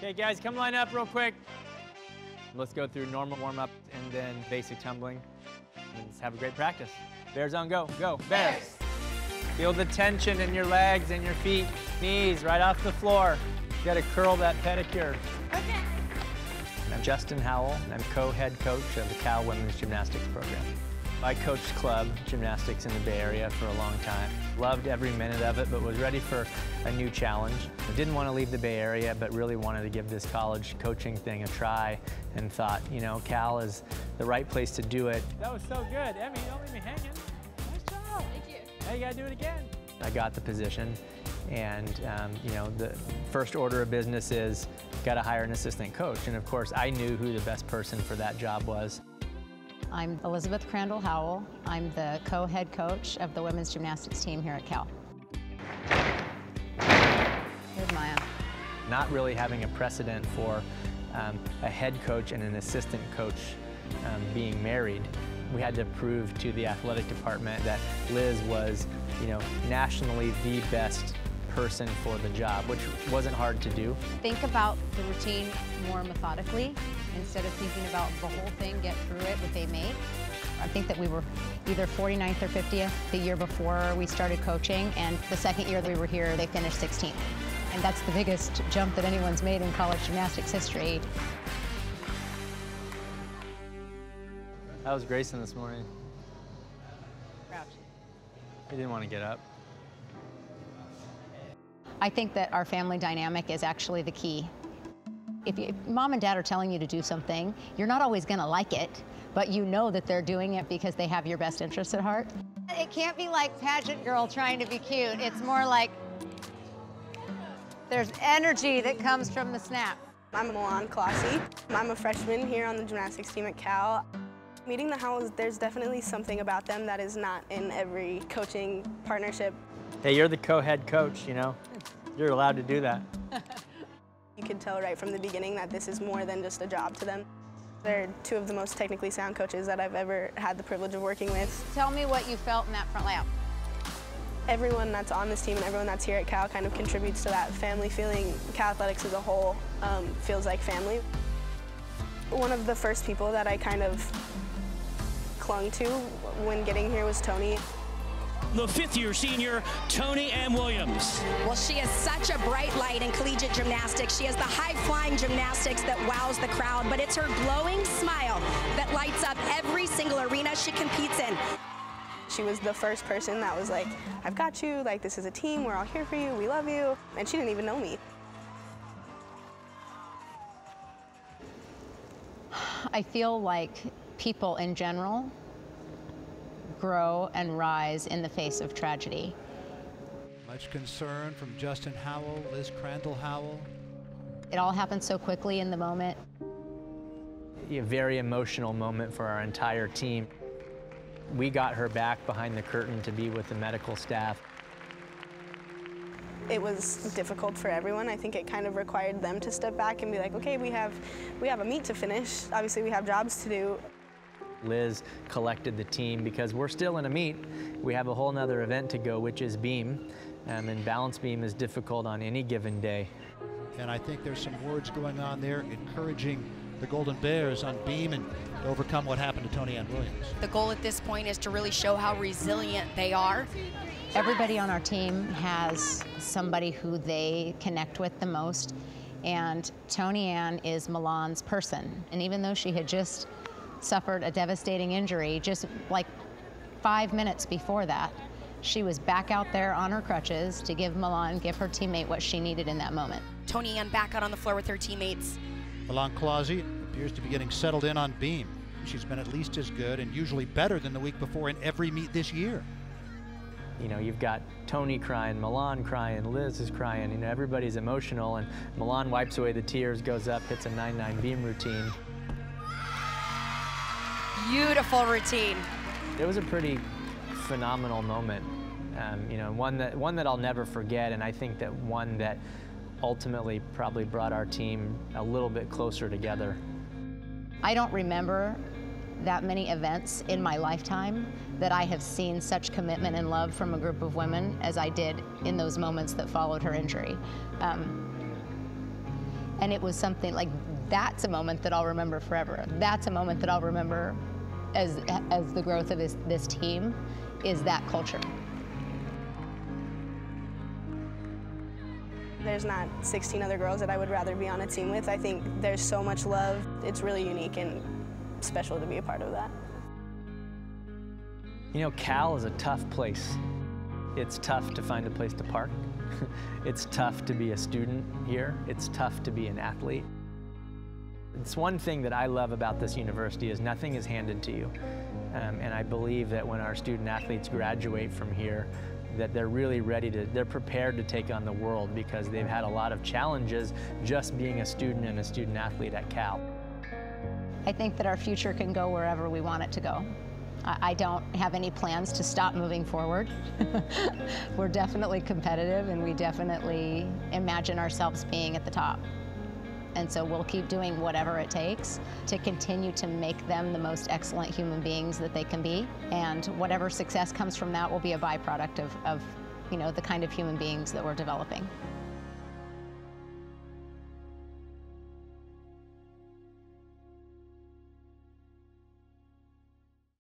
Okay, guys, come line up real quick. Let's go through normal warm-up and then basic tumbling. And let's have a great practice. Bears on go. Go, bears. Feel the tension in your legs and your feet, knees right off the floor. You gotta curl that pedicure. Okay. I'm Justin Howell, and I'm co-head coach of the Cal Women's Gymnastics program. I coached club gymnastics in the Bay Area for a long time. Loved every minute of it, but was ready for a new challenge. I didn't want to leave the Bay Area, but really wanted to give this college coaching thing a try, and thought, you know, Cal is the right place to do it. That was so good. Emmy, don't leave me hanging. Nice job. Thank you. Now you gotta do it again. I got the position, and you know, the first order of business is gotta hire an assistant coach, and of course I knew who the best person for that job was. I'm Elisabeth Crandall-Howell. I'm the co-head coach of the women's gymnastics team here at Cal. Here's Maya. Not really having a precedent for a head coach and an assistant coach being married, we had to prove to the athletic department that Liz was, you know, nationally the best person for the job, which wasn't hard to do. Think about the routine more methodically instead of thinking about the whole thing, get through it with a mate. I think that we were either 49th or 50th the year before we started coaching, and the second year that we were here, they finished 16th. And that's the biggest jump that anyone's made in college gymnastics history. That was Grayson this morning. Crouch. He didn't want to get up. I think that our family dynamic is actually the key. If mom and dad are telling you to do something, you're not always going to like it, but you know that they're doing it because they have your best interests at heart. It can't be like pageant girl trying to be cute. It's more like there's energy that comes from the snap. I'm Milan Colossi. I'm a freshman here on the gymnastics team at Cal. Meeting the Howells, there's definitely something about them that is not in every coaching partnership. Hey, you're the co-head coach, you know? You're allowed to do that. You could tell right from the beginning that this is more than just a job to them. They're two of the most technically sound coaches that I've ever had the privilege of working with. Tell me what you felt in that front layup. Everyone that's on this team and everyone that's here at Cal kind of contributes to that family feeling. Cal Athletics as a whole feels like family. One of the first people that I kind of clung to when getting here was Tony. The fifth-year senior, Tony Ann Williams. Well, she is such a bright light in collegiate gymnastics. She has the high-flying gymnastics that wows the crowd, but it's her glowing smile that lights up every single arena she competes in. She was the first person that was like, I've got you, like this is a team, we're all here for you, we love you. And she didn't even know me. I feel like people in general grow and rise in the face of tragedy. Much concern from Justin Howell, Liz Crandall-Howell. It all happened so quickly in the moment. A very emotional moment for our entire team. We got her back behind the curtain to be with the medical staff. It was difficult for everyone. I think it kind of required them to step back and be like, okay, we have a meet to finish. Obviously, we have jobs to do. Liz collected the team because we're still in a meet. We have a whole nother event to go, which is beam. And balance beam is difficult on any given day. And I think there's some words going on there encouraging the Golden Bears on beam and to overcome what happened to Tony Ann Williams. The goal at this point is to really show how resilient they are. Everybody on our team has somebody who they connect with the most, and Tony Ann is Milan's person. And even though she had just suffered a devastating injury, just like 5 minutes before that, she was back out there on her crutches to give her teammate what she needed in that moment. Tony Ann back out on the floor with her teammates. Milan Colossi appears to be getting settled in on beam. She's been at least as good and usually better than the week before in every meet this year. You know, you've got Tony crying, Milan crying, Liz is crying, you know, everybody's emotional, and Milan wipes away the tears, goes up, hits a 9-9 beam routine. Beautiful routine. It was a pretty phenomenal moment, you know, one that I'll never forget, and I think that one that ultimately probably brought our team a little bit closer together. I don't remember that many events in my lifetime that I have seen such commitment and love from a group of women as I did in those moments that followed her injury. And it was something like, that's a moment that I'll remember forever. That's a moment that I'll remember as the growth of this team, is that culture. There's not 16 other girls that I would rather be on a team with. I think there's so much love. It's really unique and special to be a part of that. You know, Cal is a tough place. It's tough to find a place to park. It's tough to be a student here. It's tough to be an athlete. It's one thing that I love about this university is nothing is handed to you. And I believe that when our student athletes graduate from here, that they're really they're prepared to take on the world because they've had a lot of challenges just being a student and a student athlete at Cal. I think that our future can go wherever we want it to go. I don't have any plans to stop moving forward. We're definitely competitive, and we definitely imagine ourselves being at the top. And so we'll keep doing whatever it takes to continue to make them the most excellent human beings that they can be. And whatever success comes from that will be a byproduct of you know, the kind of human beings that we're developing.